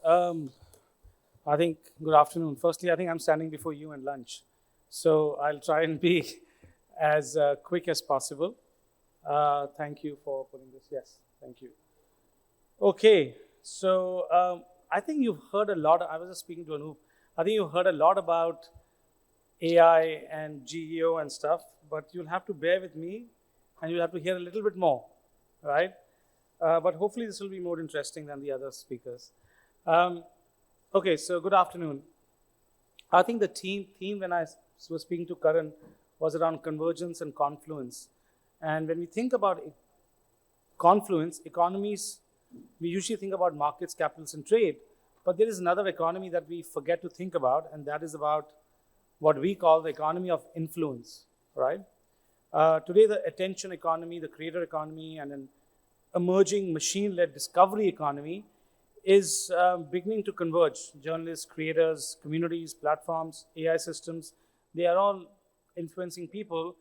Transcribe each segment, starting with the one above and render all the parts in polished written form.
Um, I think good afternoon. Firstly, I think I'm standing before you and lunch, so I'll try and be as quick as possible. Thank you for putting this. Yes, thank you. Okay, so I think you've heard a lot. I was just speaking to Anup. I think you've heard a lot about AI and GEO and stuff, but you'll have to bear with me, and you'll have to hear a little bit more, right? But hopefully, this will be more interesting than the other speakers. Um, okay, so good afternoon. I think the theme when I was speaking to Karan was around convergence and confluence. And when we think about confluence, economies, we usually think about markets, capitals, and trade. But there is another economy that we forget to think about, and that is about what we call the economy of influence, right? Today, the attention economy, the creator economy, and an emerging machine-led discovery economy is beginning to converge. Journalists, creators, communities, platforms, AI systems, they are all influencing people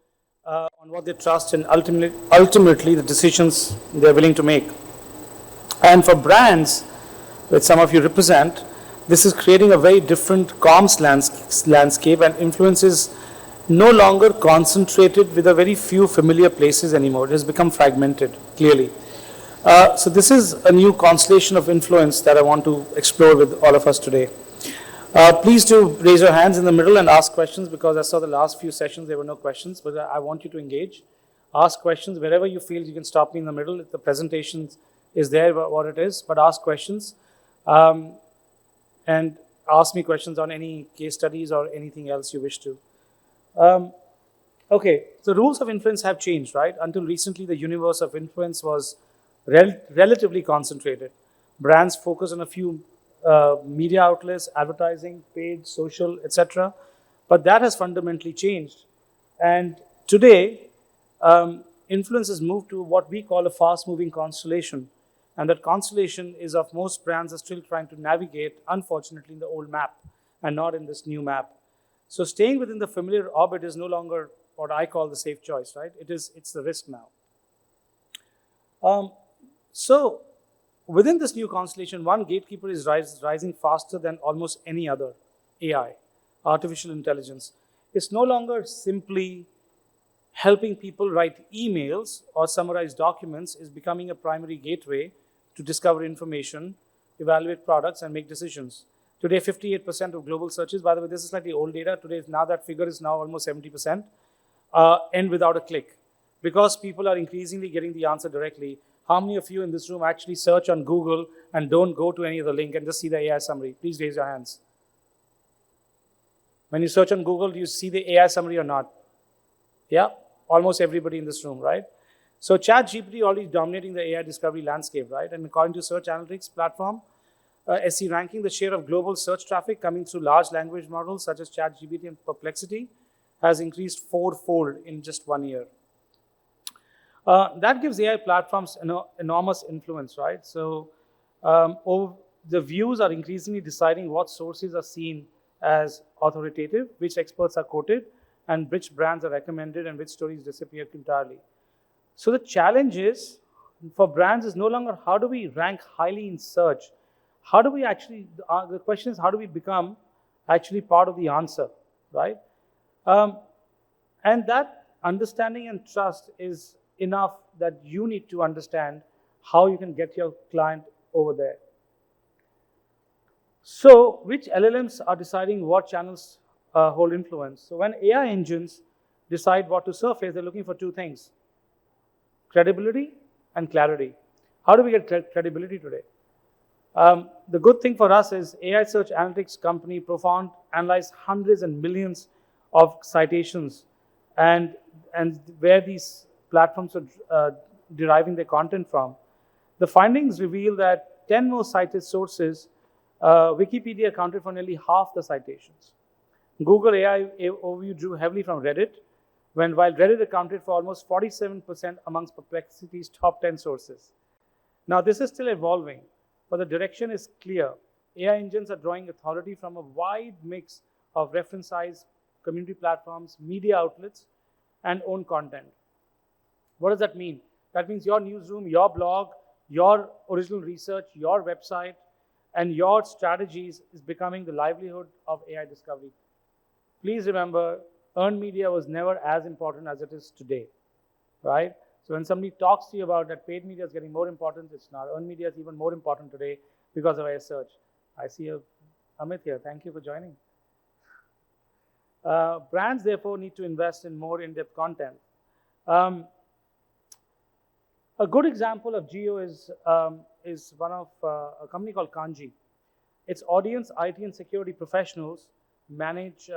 on what they trust and ultimately the decisions they're willing to make. And for brands, which some of you represent, this is creating a very different comms landscape, and influence is no longer concentrated with a very few familiar places anymore. It has become fragmented, clearly. So this is a new constellation of influence that I want to explore with all of us today. Please do raise your hands in the middle and ask questions, because I saw the last few sessions there were no questions, but I want you to engage. Ask questions wherever you feel. You can stop me in the middle if the presentation is there, what it is, but ask questions. And ask me questions on any case studies or anything else you wish to. Okay, so rules of influence have changed, right? Until recently, the universe of influence was relatively concentrated. Brands focus on a few media outlets, advertising, paid, social, etc. But that has fundamentally changed. And today, influence has moved to what we call a fast-moving constellation. And that constellation is of most brands are still trying to navigate, unfortunately, in the old map and not in this new map. So staying within the familiar orbit is no longer what I call the safe choice, right? It's the risk now. So within this new constellation, one gatekeeper is rising faster than almost any other: AI, artificial intelligence. It's no longer simply helping people write emails or summarize documents, is becoming a primary gateway to discover information, evaluate products, and make decisions. Today, 58% of global searches, by the way, this is slightly old data. Today, now that figure is now almost 70%, end without a click, because people are increasingly getting the answer directly. How many of you in this room actually search on Google and don't go to any of the link and just see the AI summary? Please raise your hands. When you search on Google, do you see the AI summary or not? Yeah, almost everybody in this room, right? So ChatGPT already dominating the AI discovery landscape, right? And according to search analytics platform, SC ranking, the share of global search traffic coming through large language models such as ChatGPT and Perplexity has increased fourfold in just 1 year. That gives AI platforms enormous influence, right? So the views are increasingly deciding what sources are seen as authoritative, which experts are quoted, and which brands are recommended, and which stories disappear entirely. So the challenge is, for brands, is no longer how do we rank highly in search. How do we actually, the question is, how do we become actually part of the answer, right? And that understanding and trust is enough that you need to understand how you can get your client over there. So which LLMs are deciding what channels hold influence? So when AI engines decide what to surface, they're looking for two things: credibility and clarity. How do we get credibility today? The good thing for us is AI search analytics company Profound analyzed hundreds and millions of citations and where these platforms are deriving their content from. The findings reveal that 10 most cited sources, Wikipedia accounted for nearly half the citations. Google AI overview drew heavily from Reddit, while Reddit accounted for almost 47% amongst Perplexity's top 10 sources. Now, this is still evolving, but the direction is clear. AI engines are drawing authority from a wide mix of reference size, community platforms, media outlets, and own content. What does that mean? That means your newsroom, your blog, your original research, your website, and your strategies is becoming the livelihood of AI discovery. Please remember, earned media was never as important as it is today, right? So when somebody talks to you about that paid media is getting more important, it's not. Earned media is even more important today because of AI search. I see Amit here. Thank you for joining. Brands, therefore, need to invest in more in-depth content. A good example of Geo is one of a company called Kanji. Its audience, IT, and security professionals manage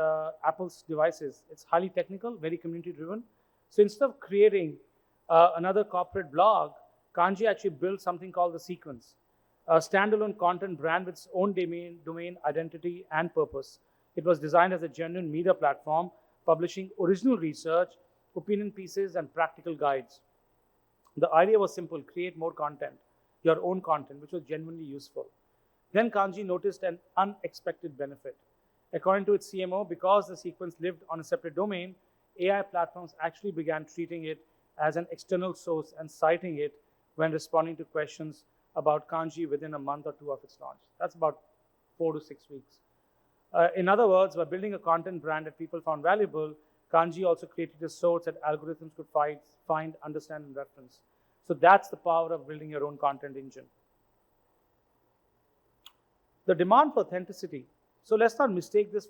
Apple's devices. It's highly technical, very community-driven. So instead of creating another corporate blog, Kanji actually built something called The Sequence, a standalone content brand with its own domain identity and purpose. It was designed as a genuine media platform, publishing original research, opinion pieces, and practical guides. The idea was simple: create more content, your own content, which was genuinely useful. Then Kanji noticed an unexpected benefit. According to its CMO, because the sequence lived on a separate domain, AI platforms actually began treating it as an external source and citing it when responding to questions about Kanji within a month or two of its launch. That's about 4 to 6 weeks. In other words, by building a content brand that people found valuable, Kanji also created a source that algorithms could find, understand, and reference. So that's the power of building your own content engine. The demand for authenticity. So let's not mistake this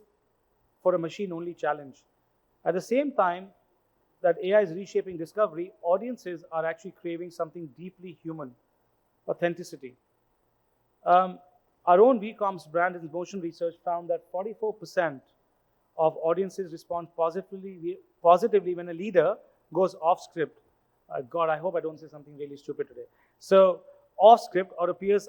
for a machine-only challenge. At the same time that AI is reshaping discovery, audiences are actually craving something deeply human: authenticity. Our own VCom's brand and motion research found that 44% of audiences respond positively when a leader goes off script. God, I hope I don't say something really stupid today. So off script or appears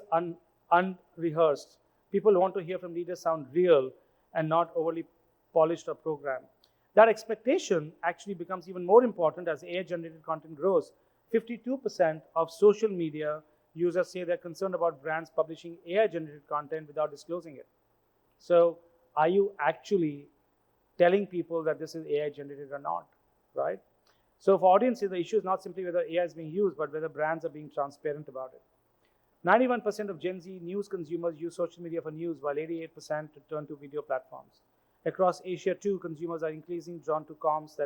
unrehearsed. People want to hear from leaders sound real and not overly polished or programmed. That expectation actually becomes even more important as AI-generated content grows. 52% of social media users say they're concerned about brands publishing AI-generated content without disclosing it. So are you actually telling people that this is AI-generated or not, right? So for audiences, the issue is not simply whether AI is being used, but whether brands are being transparent about it. 91% of Gen Z news consumers use social media for news, while 88% turn to video platforms. Across Asia, too, consumers are increasingly drawn to comms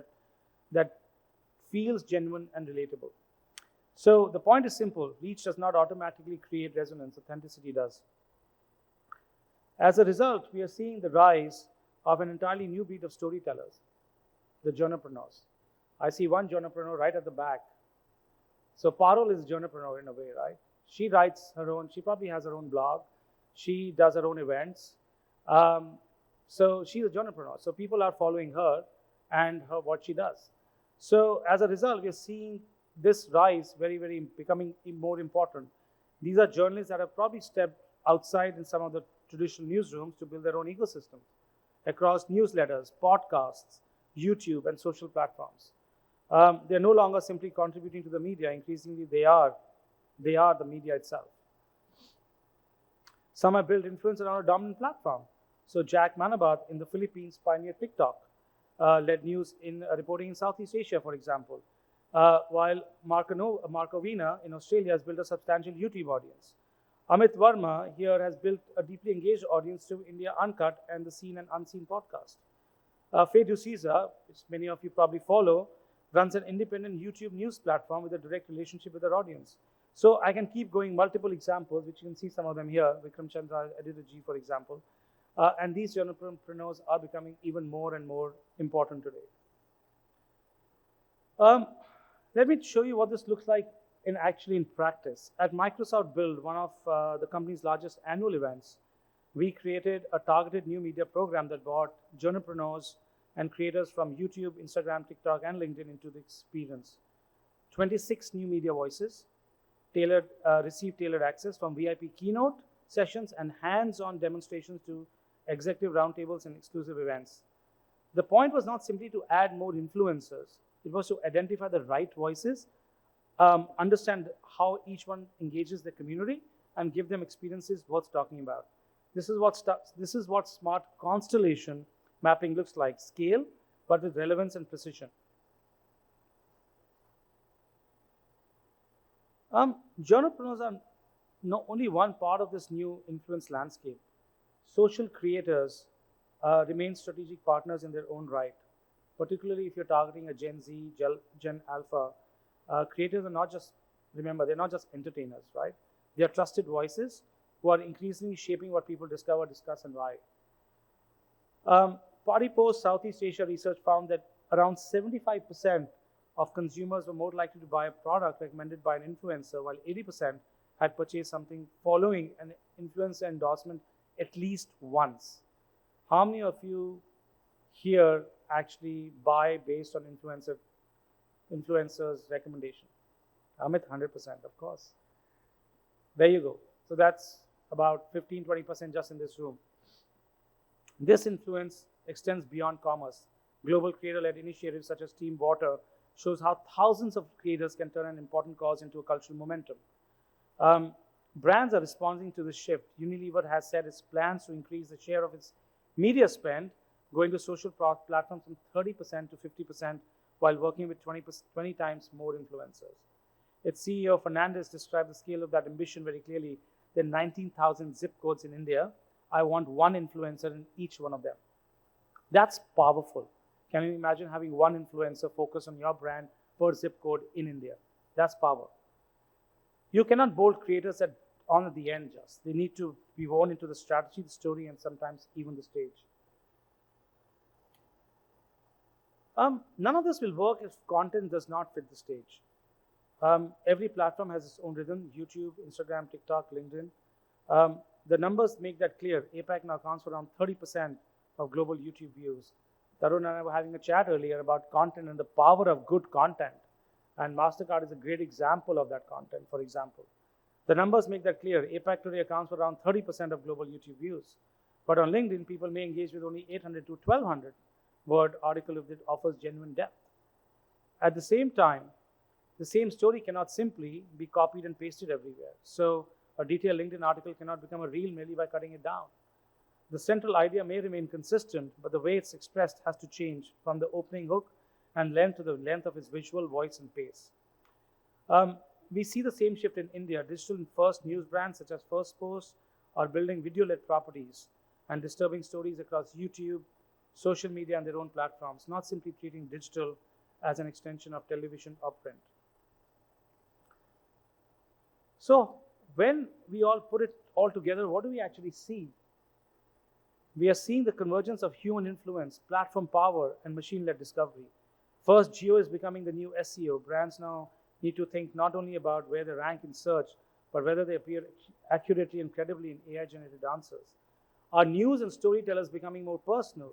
that feels genuine and relatable. So the point is simple: reach does not automatically create resonance, authenticity does. As a result, we are seeing the rise of an entirely new breed of storytellers, the journalpreneurs. I see one journalpreneur right at the back. So Parul is a journalpreneur in a way, right? She writes her own, she probably has her own blog. She does her own events. So she's a journalpreneur. So people are following her and what she does. So as a result, we're seeing this rise very becoming more important. These are journalists that have probably stepped outside in some of the traditional newsrooms to build their own ecosystem across newsletters, podcasts, YouTube, and social platforms. They're no longer simply contributing to the media. Increasingly, they are the media itself. Some have built influence around a dominant platform. So Jack Manabat in the Philippines pioneered TikTok, led news in reporting in Southeast Asia, for example, while Marco Vina in Australia has built a substantial YouTube audience. Amit Verma here has built a deeply engaged audience to India Uncut and the Seen and Unseen podcast. Faye D'Souza, which many of you probably follow, runs an independent YouTube news platform with a direct relationship with their audience. So I can keep going, multiple examples, which you can see some of them here. Vikram Chandra, Editor G, for example. And these journalpreneurs are becoming even more and more important today. Let me show you what this looks like in practice. At Microsoft Build, one of the company's largest annual events, we created a targeted new media program that brought journalpreneurs and creators from YouTube, Instagram, TikTok, and LinkedIn into the experience. 26 new media voices received tailored access, from VIP keynote sessions and hands-on demonstrations to executive roundtables and exclusive events. The point was not simply to add more influencers. It was to identify the right voices, understand how each one engages the community, and give them experiences worth talking about. This is what smart constellation mapping looks like: scale, but with relevance and precision. Journalpreneurs only one part of this new influence landscape. Social creators remain strategic partners in their own right, particularly if you're targeting a Gen Z, Gen Alpha. Creators are not just, remember, they're not just entertainers, right? They are trusted voices who are increasingly shaping what people discover, discuss, and why. Party Post Southeast Asia research found that around 75% of consumers were more likely to buy a product recommended by an influencer, while 80% had purchased something following an influencer endorsement at least once. How many of you here actually buy based on influencers' recommendation? Amit, 100%, of course. There you go. So that's about 15-20% just in this room. This influence extends beyond commerce. Global creator-led initiatives such as Team Water shows how thousands of creators can turn an important cause into a cultural momentum. Brands are responding to this shift. Unilever has said its plans to increase the share of its media spend going to social platforms from 30% to 50% while working with 20 times more influencers. Its CEO Fernandez described the scale of that ambition very clearly. There are 19,000 zip codes in India. I want one influencer in each one of them. That's powerful. Can you imagine having one influencer focus on your brand per zip code in India? That's power. You cannot bolt creators on at the end just. They need to be woven into the strategy, the story, and sometimes even the stage. None of this will work if content does not fit the stage. Every platform has its own rhythm: YouTube, Instagram, TikTok, LinkedIn. The numbers make that clear. APAC now accounts for around 30% of global YouTube views. Tarun and I were having a chat earlier about content and the power of good content. And MasterCard is a great example of that content, for example. The numbers make that clear. APAC today accounts for around 30% of global YouTube views. But on LinkedIn, people may engage with only 800 to 1200 word article if it offers genuine depth. At the same time, the same story cannot simply be copied and pasted everywhere. So a detailed LinkedIn article cannot become a reel merely by cutting it down. The central idea may remain consistent, but the way it's expressed has to change from the opening hook and length to the length of its visual, voice, and pace. We see the same shift in India. Digital-first news brands such as First Post are building video-led properties and disturbing stories across YouTube, social media, and their own platforms, not simply treating digital as an extension of television or print. So when we all put it all together, what do we actually see? We are seeing the convergence of human influence, platform power, and machine-led discovery. First, geo is becoming the new SEO. Brands now need to think not only about where they rank in search, but whether they appear accurately and credibly in AI-generated answers. Our news and storytellers becoming more personal.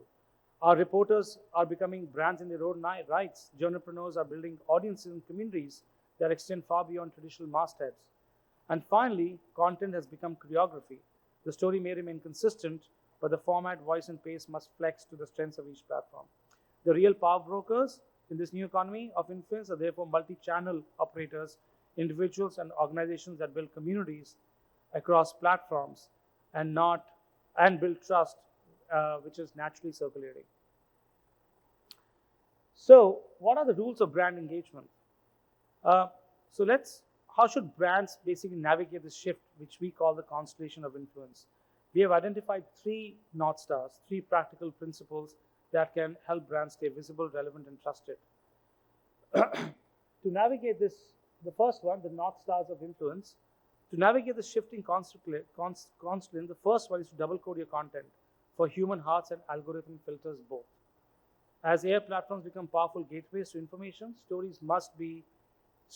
Our reporters are becoming brands in their own rights. Journalpreneurs are building audiences and communities that extend far beyond traditional mastheads. And finally, content has become choreography. The story may remain consistent, but the format, voice, and pace must flex to the strengths of each platform. The real power brokers in this new economy of influence are therefore multi-channel operators, individuals and organizations that build communities across platforms and build trust, which is naturally circulating. So, what are the rules of brand engagement? How should brands basically navigate this shift, which we call the constellation of influence? We have identified three North Stars, three practical principles that can help brands stay visible, relevant, and trusted. To navigate this, the first one, the North Stars of influence, to navigate the shifting constellation, the first one is to double code your content for human hearts and algorithm filters both. As AI platforms become powerful gateways to information, stories must be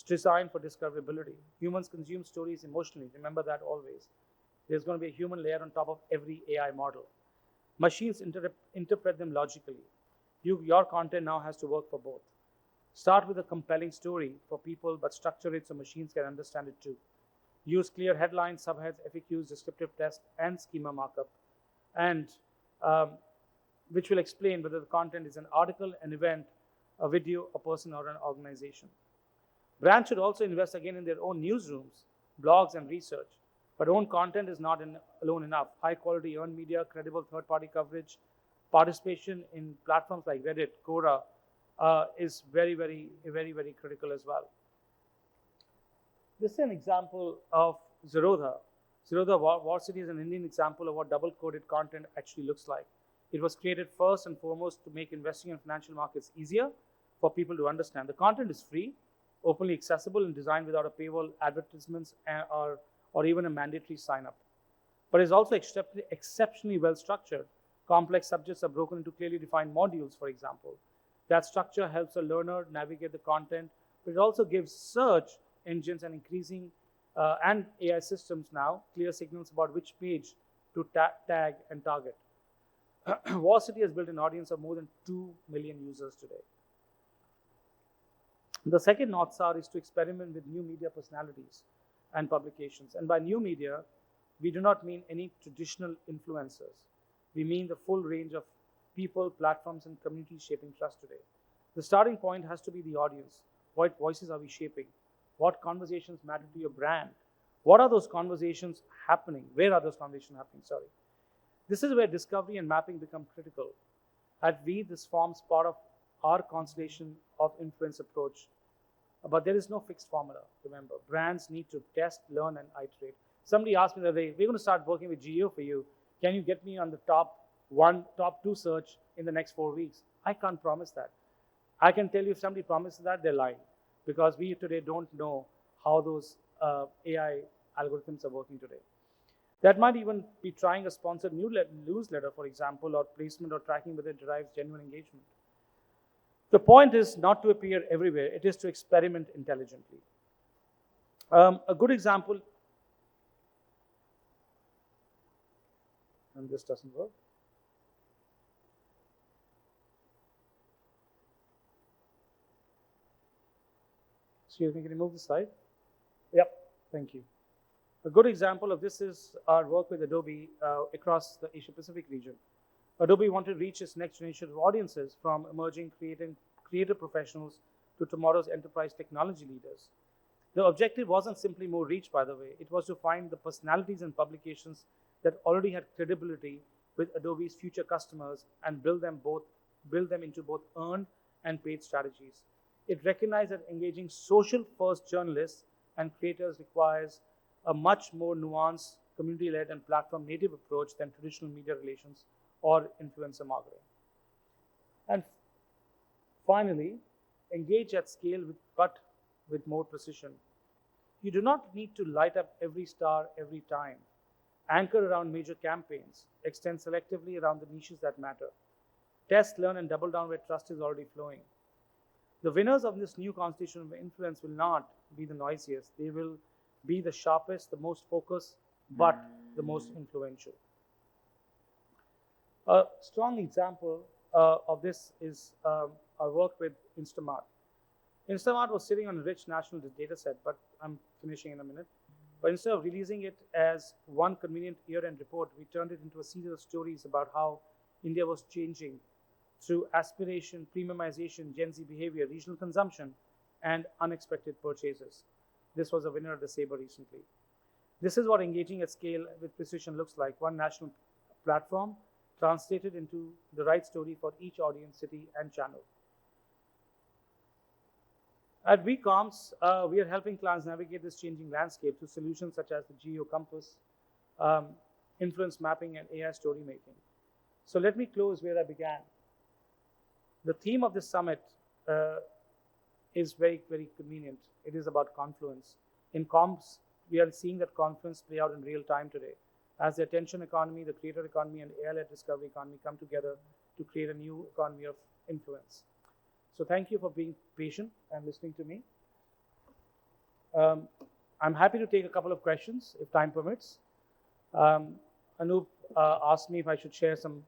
designed for discoverability. Humans consume stories emotionally. Remember that always. There's going to be a human layer on top of every AI model. Machines interpret them logically. Your content now has to work for both. Start with a compelling story for people, but structure it so machines can understand it too. Use clear headlines, subheads, FAQs, descriptive text, and schema markup, and which will explain whether the content is an article, an event, a video, a person, or an organization. Brands should also invest again in their own newsrooms, blogs, and research. But own content is not alone enough. High-quality earned media, credible third-party coverage, participation in platforms like Reddit, Quora is very, very, very, very critical as well. This is an example of Zerodha. Zerodha Varsity is an Indian example of what double-coded content actually looks like. It was created first and foremost to make investing in financial markets easier for people to understand. The content is free, openly accessible, and designed without a paywall, advertisements, or even a mandatory sign-up. But it's also exceptionally well structured. Complex subjects are broken into clearly defined modules, for example. That structure helps a learner navigate the content, but it also gives search engines and and AI systems now clear signals about which page to tag and target. Varsity has built an audience of more than 2 million users today. The second North Star is to experiment with new media personalities and publications. And by new media, we do not mean any traditional influencers. We mean the full range of people, platforms, and communities shaping trust today. The starting point has to be the audience. What voices are we shaping? What conversations matter to your brand? What are those conversations happening? Where are those conversations happening? Sorry. This is where discovery and mapping become critical. At we, this forms part of our constellation of influence approach. But there is no fixed formula, remember. Brands need to test, learn, and iterate. Somebody asked me the other day, we're going to start working with GEO for you. Can you get me on the top 2 search in the next 4 weeks? I can't promise that. I can tell you if somebody promises that, they're lying. Because we today don't know how those AI algorithms are working today. That might even be trying a sponsored newsletter, for example, or placement or tracking whether it derives genuine engagement. The point is not to appear everywhere, it is to experiment intelligently. A good example, and this doesn't work. Excuse me, can you move the slide? Yep, thank you. A good example of this is our work with Adobe across the Asia-Pacific region. Adobe wanted to reach its next generation of audiences from emerging creative professionals to tomorrow's enterprise technology leaders. The objective wasn't simply more reach, by the way. It was to find the personalities and publications that already had credibility with Adobe's future customers and build them into both earned and paid strategies. It recognized that engaging social-first journalists and creators requires a much more nuanced, community-led and platform-native approach than traditional media relations or influencer marketing. And finally, engage at scale but with more precision. You do not need to light up every star every time. Anchor around major campaigns. Extend selectively around the niches that matter. Test, learn, and double down where trust is already flowing. The winners of this new constitution of influence will not be the noisiest. They will be the sharpest, the most focused, but the most influential. A strong example of this is our work with Instamart. Instamart was sitting on a rich national data set, but I'm finishing in a minute. But instead of releasing it as one convenient year-end report, we turned it into a series of stories about how India was changing through aspiration, premiumization, Gen Z behavior, regional consumption, and unexpected purchases. This was a winner of the Sabre recently. This is what engaging at scale with precision looks like. One national platform translated into the right story for each audience, city, and channel. At WeComms, we are helping clients navigate this changing landscape through solutions such as the Geo Compass, influence mapping, and AI story making. So let me close where I began. The theme of this summit is very, very convenient. It is about confluence. In comms, we are seeing that confluence play out in real time today. As the attention economy, the creator economy, and AI-led discovery economy come together to create a new economy of influence. So thank you for being patient and listening to me. I'm happy to take a couple of questions if time permits. Anup asked me if I should share some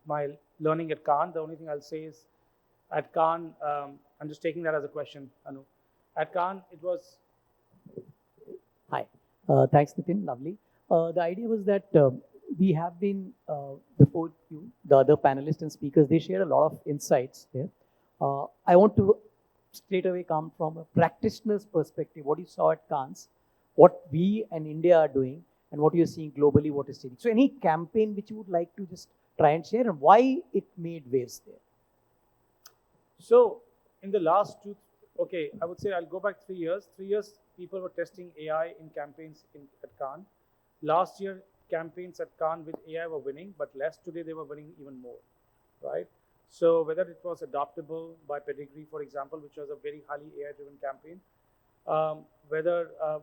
my learning at Cannes. The only thing I'll say is at Cannes, I'm just taking that as a question, Anup. At Cannes, it was... Hi. Thanks, Nitin. Lovely. The idea was that we have been, before you, the other panelists and speakers, they shared a lot of insights there. I want to straight away come from a practitioner's perspective, what you saw at Cannes, what we and India are doing, and what you're seeing globally, what is changing. So any campaign which you would like to just try and share and why it made waves there? So in the last I would say I'll go back 3 years. 3 years, people were testing AI in campaigns at Cannes. Last year, campaigns at Cannes with AI were winning, but less. Today, they were winning even more, right? So whether it was adoptable by Pedigree, for example, which was a very highly AI-driven campaign,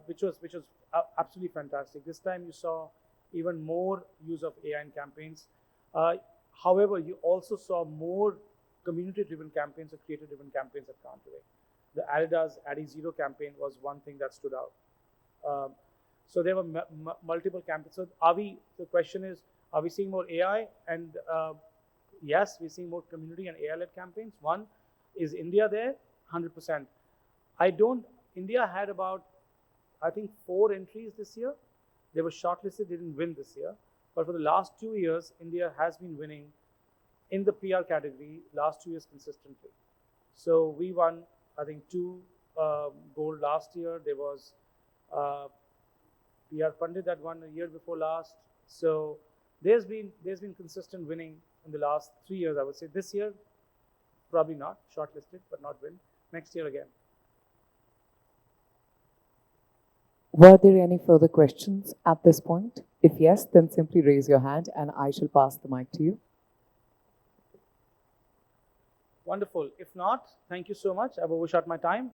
which was absolutely fantastic. This time you saw even more use of AI in campaigns. However, you also saw more community-driven campaigns or creator-driven campaigns at Cannes today. The Adidas Adizero campaign was one thing that stood out. So there were multiple campaigns. So the question is, are we seeing more AI? And yes, we're seeing more community and AI-led campaigns. One, is India there? 100%. India had about, I think, 4 entries this year. They were shortlisted, they didn't win this year. But for the last 2 years, India has been winning in the PR category last 2 years consistently. So we won, I think, 2 gold last year. There was PR Pandit that won a year before last. So there's been consistent winning in the last 3 years, I would say. This year, probably not, shortlisted, but not win. Next year again. Were there any further questions at this point? If yes, then simply raise your hand and I shall pass the mic to you. Wonderful. If not, thank you so much. I've overshot my time.